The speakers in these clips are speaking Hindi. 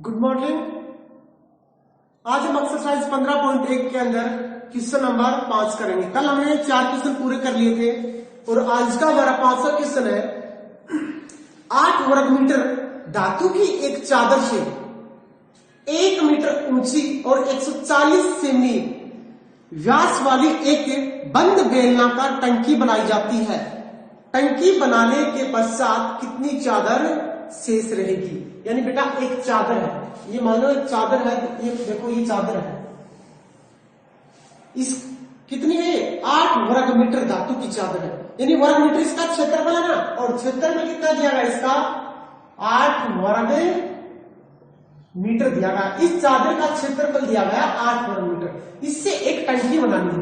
Good morning. आज हम एक्सरसाइज 15.1 के अंदर क्वेश्चन नंबर 5 करेंगे। कल हमने 4 क्वेश्चन पूरे कर लिए थे और आज का हमारा 5वां क्वेश्चन है। 8 वर्ग मीटर धातु की एक चादर से 1 मीटर ऊंची और 140 सेमी व्यास वाली एक बंद बेलनाकार टंकी बनाई जाती है। टंकी बनाने के पश्चात कितनी चादर शेष रहेगी? यानी बेटा एक चादर है, ये मान लो एक चादर है, ये देखो ये चादर है, इस कितनी है? 8 वर्ग मीटर धातु की चादर है। यानी वर्ग मीटर इसका क्षेत्रफल है ना, और क्षेत्र में कितना दिया गया? इसका 8 वर्ग मीटर दिया गया। इस चादर का क्षेत्रफल दिया गया 8 वर्ग मीटर। इससे एक टंकी बनानी है,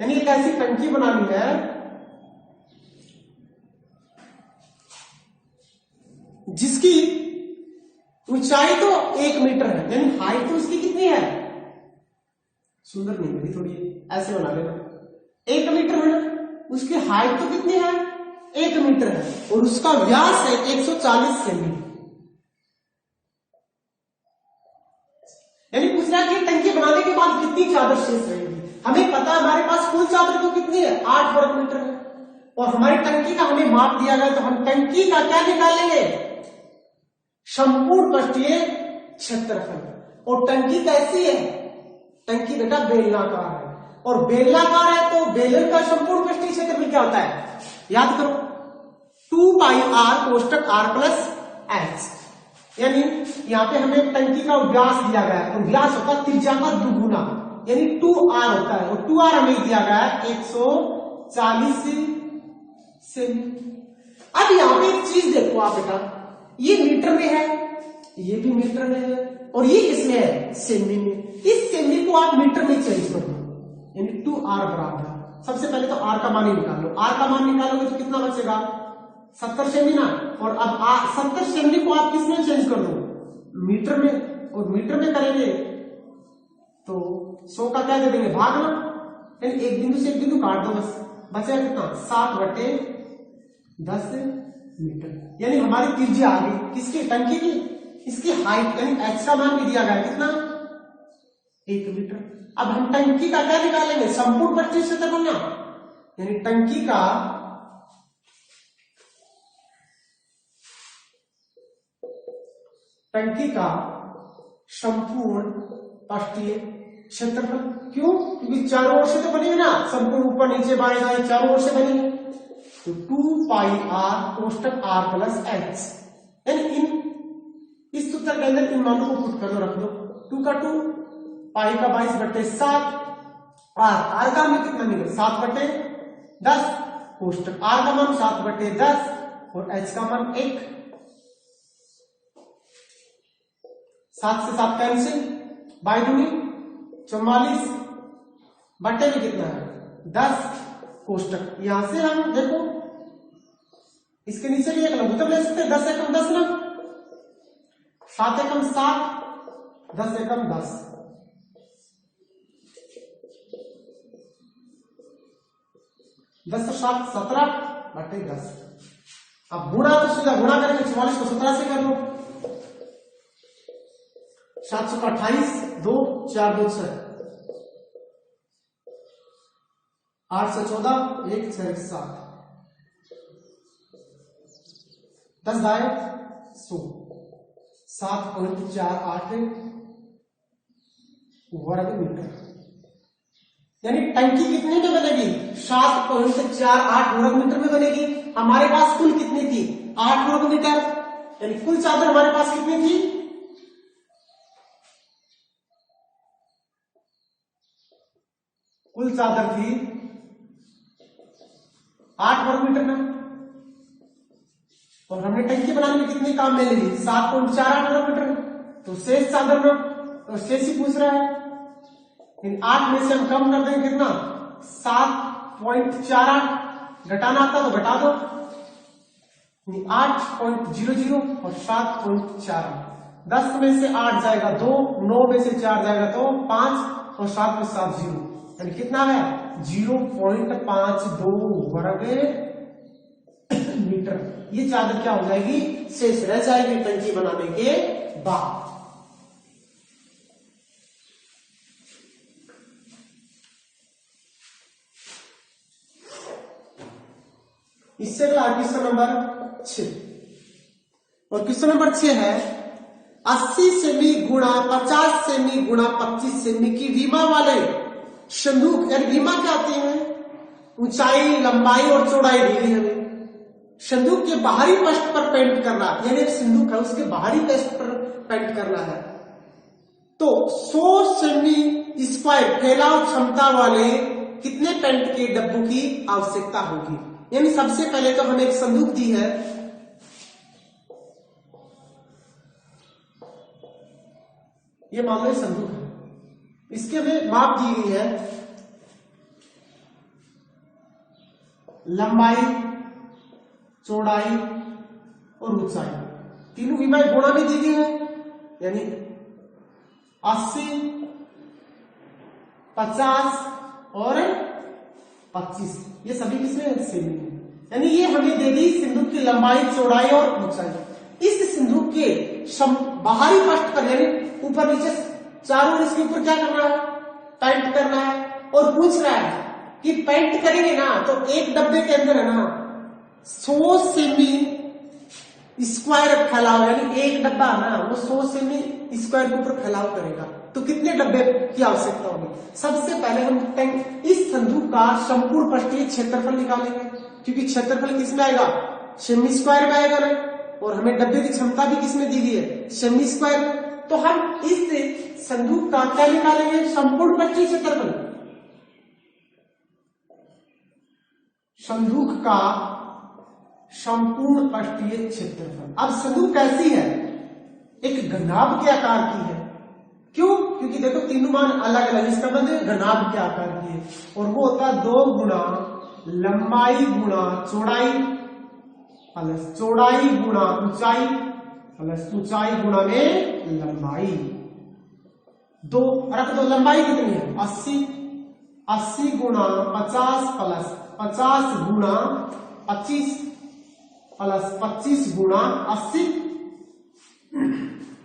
यानी एक ऐसी टंकी बनानी है जिसकी ऊंचाई तो 1 मीटर है, यानी हाइट तो उसकी कितनी है? सुंदर नहीं बनी, थोड़ी ऐसे बना लेना। 1 मीटर है, उसकी हाइट तो कितनी है? 1 मीटर है, और उसका व्यास है 140 सेमी। यानी पूछ रहा है कि टंकी बनाने के बाद कितनी चादर शेष रहेगी। हमें पता है हमारे पास कुल चादर तो कितनी है? 8 वर्ग मीटर है, और हमारी टंकी का हमें माप दिया गया, तो हम टंकी का क्या निकालेंगे? संपूर्ण पृष्ठीय क्षेत्रफल। और टंकी कैसी है? टंकी बेटा बेलनाकार है, और बेलनाकार है तो बेलन का संपूर्ण पृष्ठीय क्षेत्रफल क्या होता है? याद करो, 2 पाई आर कोष्टक आर प्लस एच। यानी यहां पे हमें टंकी का व्यास दिया गया है, और व्यास होता है त्रिज्या का दुगुना, यानी 2r होता है, और 2r हमें दिया गया है 140 सेमी। अब यहां पे एक चीज देखो आप बेटा, ये मीटर में है, ये भी मीटर में है, और ये किसमें है? सेमी में। इस सेमी को आप मीटर में चेंज कर दो, यानी 2r बराबर। सबसे पहले तो r का मान ही निकाल लो। r का मान निकालोगे तो कितना बचेगा? 70 सेमी ना। और अब 70 सेमी को आप किसमें चेंज कर दो? मीटर में। और मीटर में करेंगे तो 100 का क्या दे देंगे? भाग ना, यानी एक बिंदु से एक बिंदु काट दो, बस बचेगा कितना? 7/10 मीटर। यानी हमारी त्रिज्या आ गई किसकी? टंकी की। इसकी हाइट यानी h का मान भी दिया गया कितना? 1 मीटर। अब हम टंकी का क्या निकालेंगे? संपूर्ण पृष्ठीय क्षेत्रफल ना, यानी टंकी का संपूर्ण पृष्ठीय क्षेत्रफल। क्यों? क्योंकि चारों ओर से तो बनी है ना, संपूर्ण ऊपर नीचे बाएं दाएं चारों ओर से बनी है। तो 2 पाई आर कोष्टक आर प्लस एच। यानी इस सूत्र के अंदर इन मानों को पुट कर दो, रख दो। 2 का 2, पाई का 22/7, आर का मान कितना मिलेगा? 7/10, कोष्टक आर का मान 7/10, और एच का मान 1। 7 से 7 कैंसिल, बाई दूनी 44, बट्टे में कितना है? 10, कोष्टक। यहां से हम देखो इसके नीचे भी एक लघुत्तम ले सकते हैं, 10 एकम 10 ना, 7 एकम 7, 10 एकम 10, 10 से 7 17/10। अब गुणा तो सीधा गुणा करके 44 को 17 से कर लो, 700 का 28, 2 4 2 6, 8 से 14, 1 6 1 7, 10 दाएं 100, 7.48 वर्ग मीटर। यानी टंकी कितने में बनेगी? 7.48 वर्ग मीटर में बनेगी। हमारे पास कुल कितनी थी? 8 वर्ग मीटर। यानी कुल चादर हमारे पास कितनी थी? कुल चादर थी 8 वर्ग मीटर में, और हमने टंकी बनाने में कितनी काम में ली? 7.48 वर्ग मीटर। तो शेष चादर में तो शेष ही पूछ रहा है, इन 8 में से हम कम कर देंगे कितना? 7.48, घटाना आता तो घटा दो, 8.00 और 7.48। 10 में से 8 जाएगा 2, 9 में से 4 जाएगा तो 5, और 7 में 7 0, यानी कितना है? 0.52 वर्ग मीटर। ये चादर क्या हो जाएगी, शेष रह जाएगी टंकी बनाने के बाद। इससे अगला क्वेश्चन नंबर 6, और क्वेश्चन नंबर 6 है 80 सेमी गुणा 50 सेमी गुणा 25 सेमी की विमा वाले संदूक, यानी विमा क्या होती है, ऊंचाई लंबाई और चौड़ाई दी गई हमें। संदूक के बाहरी पृष्ठ पर पेंट करना, यानी एक संदूक है उसके बाहरी पृष्ठ पर पेंट करना है, तो 100 सेमी स्क्वायर फैलाव क्षमता वाले कितने पेंट के डब्बों की आवश्यकता होगी। यानी सबसे पहले तो हमें एक संदूक दी है, ये मान लो संदूक है, इसके हमें माप दी गई है, लंबाई चौड़ाई और ऊंचाई, तीनों विमाएं गुणा में दी गई है, यानी 80 50 और 25, ये सभी किसमें सेमी, यानी ये हमें दे दी सिंदूक की लंबाई चौड़ाई और ऊंचाई। इस सिंदूक के बाहरी पृष्ठ पर, यानी ऊपर नीचे चारों ओर इसके ऊपर क्या करना है, पेंट करना है, और पूछ रहा है कि पेंट करेंगे ना तो एक डब्बे के अंदर है ना 100 सेमी स्क्वायर फैलाव, यानी एक डब्बा है ना वो 100 सेमी स्क्वायर के ऊपर फैलाव करेगा, तो कितने डब्बे की आवश्यकता होगी। सबसे पहले हम इस संदूक का संपूर्ण पृष्ठीय क्षेत्रफल निकालेंगे, क्योंकि क्षेत्रफल किसमें आएगा, सेमी स्क्वायर में आएगा ना, और हमें डब्बे की क्षमता भी किसमें दी गई है, सेमी स्क्वायर में। तो हम इस संदूक का क्या निकालेंगे, संपूर्ण पृष्ठीय क्षेत्रफल, संदूक का संपूर्ण पृष्ठीय क्षेत्रफल। अब संदूक कैसी है, एक घनाभ के आकार की है, क्यों, क्योंकि देखो तीनों मान अलग अलग, इसका मतलब घनाभ के आकार की है, और वो होता है 2 गुणा लंबाई गुणा चौड़ाई प्लस चौड़ाई गुणा ऊंचाई प्लस ऊंचाई गुणा में लंबाई। 2 रख दो, लंबाई कितनी है 80 गुणा 50 प्लस 50 गुणा 25 प्लस 25 गुणा 80,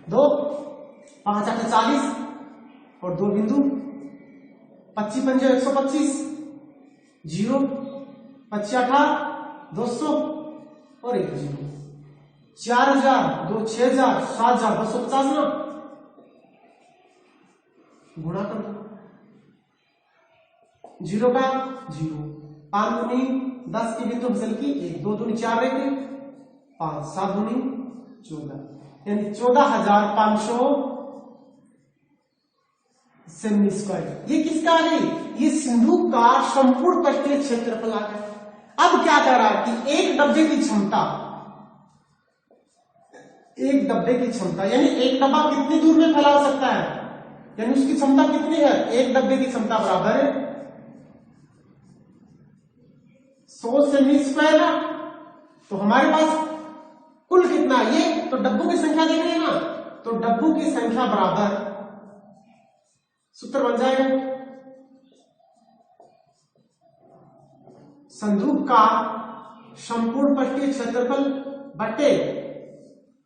2 5 8 40 और 2 बिंदु, 25 पंजे 125, 0 25 8 200 और 1 0, 4000 2 6000 7000 250 ना, गुणा कर दो, 0 का 0, 5 दूनी 10 की बिंदु फसल की 1, 2 दूनी 4 रहेगी 5, 7 दूनी 14, यानी 14,500 सेमी स्क्वायर। ये किसका आ गई, ये संदूक का संपूर्ण पृष्ठीय क्षेत्रफल आ गया। अब क्या कह रहा है कि एक डब्बे की क्षमता, एक डब्बे की क्षमता, यानी एक डब्बा कितनी दूर में फैला सकता है, यानी उसकी क्षमता कितनी है, एक डब्बे की क्षमता बराबर है 100 सेमी स्क्वायर ना, तो हमारे पास कुल कितना, ये तो डब्बों की संख्या देख रहे हैं ना, तो डब्बों की संख्या बराबर, सूत्र बन जाएगा संदूक का संपूर्ण पृष्ठीय क्षेत्रफल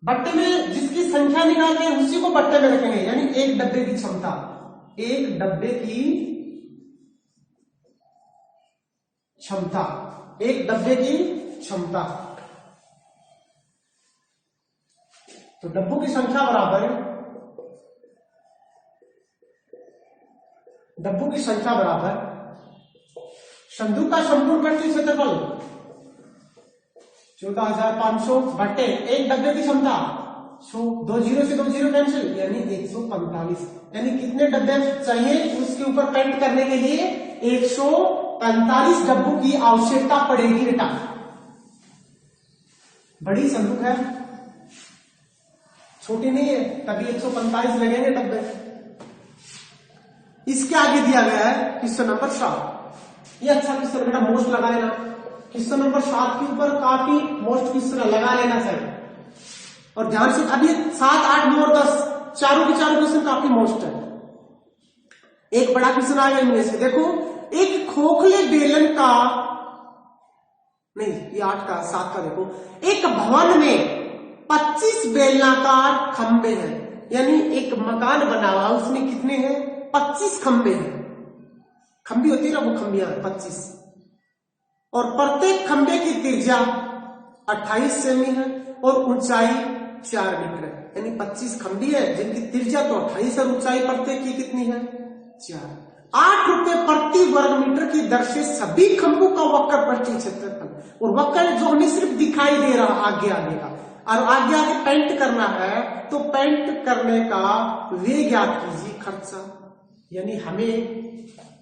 बट्टे में जिसकी संख्या निकालते हैं उसी को बट्टे में रखेंगे, यानी एक डब्बे की क्षमता, एक डब्बे की क्षमता, एक डब्बे की क्षमता, तो डब्बों की संख्या बराबर है, डब्बों की संख्या बराबर संदूक का संपूर्ण पृष्ठीय क्षेत्रफल 14,500 बट्टे एक डब्बे की क्षमता, 2 0 से 2 0 कैंसिल, यानी 145, यानी कितने डब्बे चाहिए उसके ऊपर पेंट करने के लिए, 145 डब्बों की आवश्यकता पड़ेगी बेटा। बड़ी संदूक है, छोटी नहीं है, तभी 145 लगेंगे डब्बे। इसके आगे दिया गया है क्वेश्चन नंबर 7, ये अच्छा क्वेश्चन बेटा, मोस्ट लगा लेना, क्वेश्चन नंबर 7 के ऊपर काफी मोस्ट क्वेश्चन लगा लेना चाहिए, और ध्यान से, अब ये 7 8 9 और 10 चारों के चारों क्वेश्चन काफी मोस्ट है। एक बड़ा क्वेश्चन आ गया इनमें से, देखो एक खोखले बेलन का नहीं, ये 8 का 7 का देखो। एक भवन में 25 बेलनाकार खंबे हैं, यानी एक मकान बना हुआ, उसमें कितने हैं? 25 खंबे हैं। खंबी होती है ना, वो खंबियां 25, और प्रत्येक खंबे की त्रिज्या 28 सेमी है और ऊंचाई 4 मीटर है। यानी 25 खंबी है जिनकी त्रिज्या तो 28 और ऊंचाई प्रत्येक की कितनी है? 4। 8 रुपए प्रति वर्ग मीटर की दर से सभी खंभों का वक्र पृष्ठीय क्षेत्रफल, और वक्र जो हमें सिर्फ दिखाई दे रहा आगे आगे का, और आगे आगे पेंट करना है तो पेंट करने का वे ज्ञात कीजिए खर्चा। यानी हमें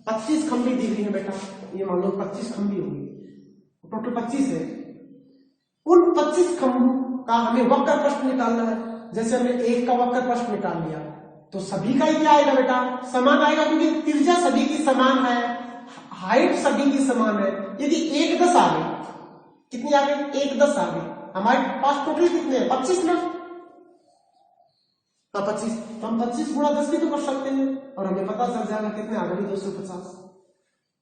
25 खंबी दी हुई है बेटा, ये मान लो 25 खंबी होगी, टोटल 25 है। उन 25 खंभों का हमें वक्र प्रश्न निकालना है। जैसे हमने एक का वक्र प्रश्न निकाल लिया तो सभी का ही क्या आएगा बेटा? समान आएगा, क्योंकि त्रिज्या सभी की समान है, हाइट सभी की समान है। यदि 1-10 आ गई, कितनी आ गई? 1-10 आ गई। हमारे पास टोटल कितने हैं? 25 ना, 25, तो हम 25 गुणा 10 भी तो कर सकते हैं, और हमें पता चल जाएगा कितने आ गए? 250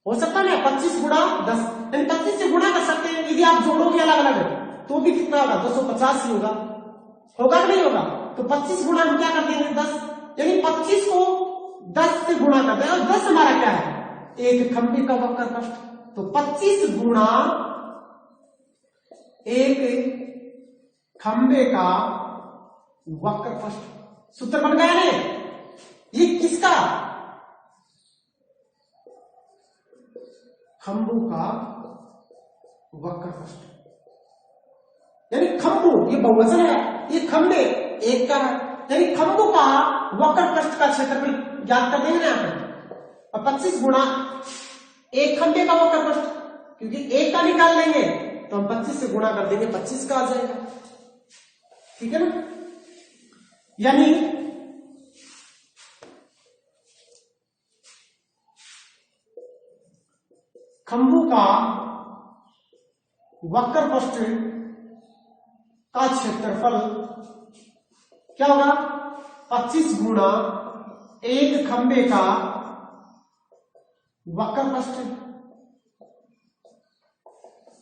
हो सकता है ना? 25 गुणा 10, यानी 25 से गुणा कर सकते हैं। यदि आप जोड़ोगे अलग अलग तो भी कितना होगा? 250 ही होगा। होगा कि नहीं होगा? तो 25 गुणा हम क्या कर देंगे? 10, यानी 25 को 10 से गुणा कर दें, और 10 हमारा क्या है? एक खंबे का वक्र प्रस्थ। तो 25 गुणा एक खंबे का वक्र प्रस्थ, सूत्र बन गया ने? ये किसका? खंभों का वक्र प्रस्थ, यानी खंभों, ये बहुवचन है, ये खंबे एक का है, यानी खंभों का वक्र प्रस्थ का क्षेत्रफल ज्ञात कर देंगे ना यहाँ पे। और 25 गुणा एक खंबे का वक्र प्रस्थ, क्योंकि एक का निकाल लेंगे तो हम 25 से गुणा कर देंगे, 25 का आ जाएगा। ठीक है ना? यानी खंभों का वक्र प्रस्थ का क्षेत्रफल क्या होगा? 25 गुणा एक खंबे का वक्र प्रस्थ,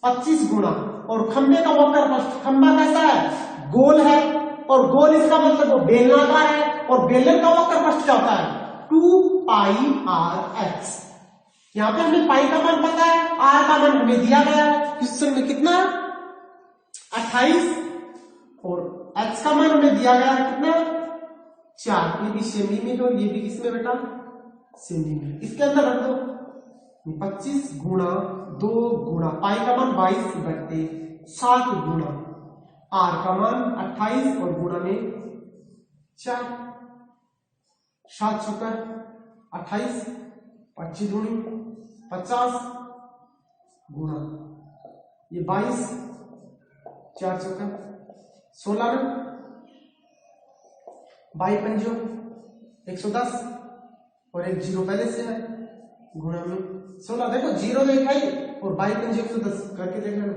25 गुणा, और खंबे का वक्र प्रस्थ, खंबा कैसा है? गोल है, और गोल इसका मतलब वो बेलनाकार है, और बेलन का वक्र प्रस्थ क्या होता है? 2πr(x). यहां पे हमें पाई का मान पता है, आर का मान हमें दिया गया है क्वेश्चन में, कितना? 28, और x का मान हमें दिया गया है कितना? 4। ये भी सेमी में हो, ये भी किसमें बेटा? सेमी में। इसके अंदर रख दो 25 गुणा 2 गुणा पाई का मान 22/7 गुणा आर का मान 28 और गुणा में 4, 7 चौका 28, 25 दूनी 50 गुणा ये 22, 4 चौका 16 में 22 पंजो 110, और एक जीरो पहले से है, गुणा में 16। देखो जीरो देखा ही, और 22 पंजे 110 करके देख लेना,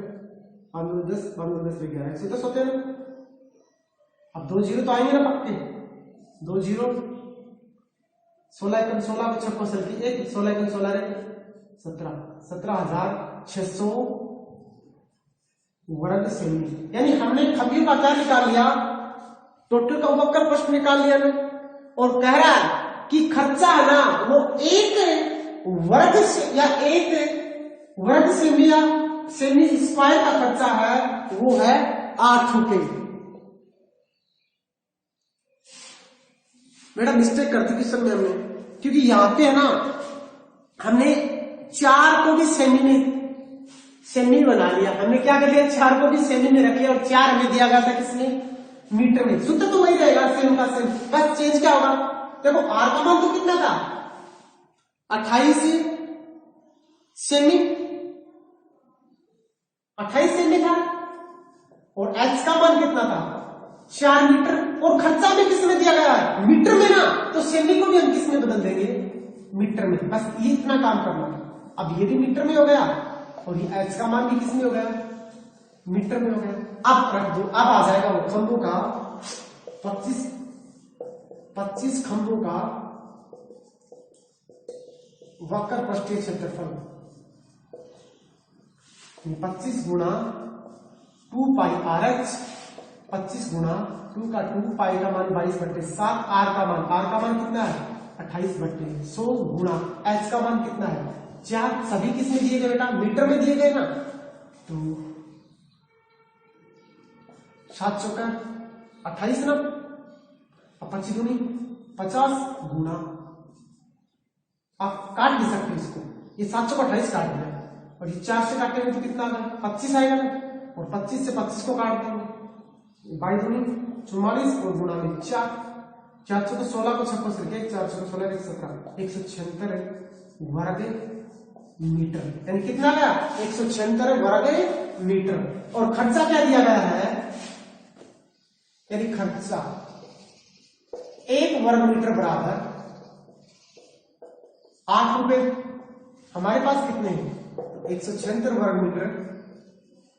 5 10 11 110 होते हैं। अब 2 जीरो तो आएंगे ना पक्के, 2 जीरो, 16 को 6 सल की 1, 16 16 17, 17,600 वर्ग सेमी। यानी हमने खंबियों का क्या निकाल लिया? टोटल का वक्र प्रश्न निकाल लिया ना, और कह रहा है कि खर्चा है ना वो एक वर्ग से या एक वर्ग सेमी या सेमी स्क्वायर का खर्चा है, वो है 8 रुपए। बेटा मिस्टेक करती क्वेश्चन में हमने, क्योंकि यहां पे है ना हमने 4 को भी सेमी बना लिया। हमने क्या कर लिया? 4 को भी सेमी में रख लिया, और 4 हमें दिया गया था किसमें? मीटर में। सूत्र तो वही रहेगा, सेम का सेम, बस चेंज क्या होगा? देखो आर का मान तो कितना था? 28 सेमी, 28 सेमी था, और एच का मान कितना था? 4 मीटर, और खर्चा भी किसमें दिया गया है? मीटर में ना, तो सेमी को भी हम किसमें बदल देंगे? मीटर में। बस ये इतना काम करना था। अब ये भी मीटर में हो गया, और ये एच का मान भी किसमें हो गया? मीटर में हो गया। अब रख दो, अब आ जाएगा वो खंभों का 25 खंभों का वक्र पृष्ठीय क्षेत्रफल। 25 गुणा 2 पाई आर एच, 25 गुणा 2 का 2 पाई का मान 22/7, आर का मान कितना है 28/100 गुणा एच का मान कितना है 4। सभी किस में दिए गए बेटा, मीटर में दिए गए ना, तो 7 चौका 28 ना, और 25 दूनी 50 गुणा, आप काट भी सकते हो इसको, ये 7 चौका 28 काट दिया, और ये 4 से काटेंगे तो कितना आएगा 25 आएगा ना, और 25 से 25 को काट देंगे 22 दूनी 44 और गुणा में 4, 4 चौका 16 को 6 से 4 चौका 16 17, 176 वर्ग मीटर, यानी कितना गया 176 वर्ग मीटर। और खर्चा क्या दिया गया है, यानी खर्चा 1 वर्ग मीटर बराबर 8 रुपए। हमारे पास कितने हैं 176 वर्ग मीटर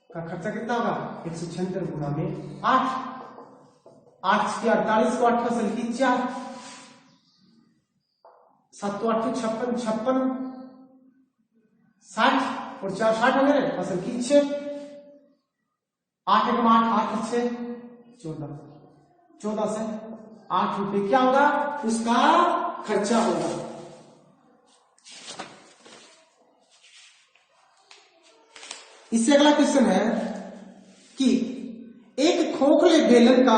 का खर्चा कितना होगा 176 गुणा में 8, 8 की 48 को 8 फसल की 4, 7 तो 8 56, 56 60 और 4 60 हो गए, फसल की 6, 8 एकम 8, 8 6 14, 14 से 8 रुपए क्या होगा उसका खर्चा होगा। इससे अगला क्वेश्चन है कि एक खोखले बेलन का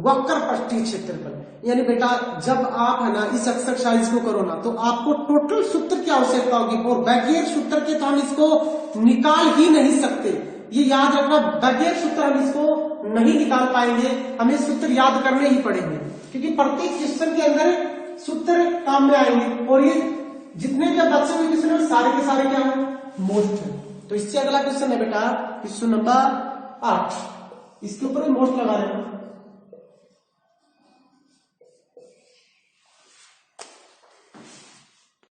वक्र पृष्ठीय क्षेत्रफल, यानी बेटा जब आप है ना इस एक्सरसाइज को करो ना तो आपको टोटल सूत्र की आवश्यकता होगी, और बगैर सूत्र के तो हम इसको निकाल ही नहीं सकते, ये याद रखना, बगैर सूत्र हम इसको नहीं निकाल पाएंगे, हमें सूत्र याद करने ही पड़ेंगे, क्योंकि प्रत्येक क्वेश्चन के अंदर सूत्र काम में आएंगे, और ये जितने भी बच्चे हुए क्वेश्चन है सारे के सारे क्या है मोस्ट है। तो इससे अगला क्वेश्चन है बेटा क्वेश्चन नंबर 8, इसके ऊपर मोस्ट लगा लेना।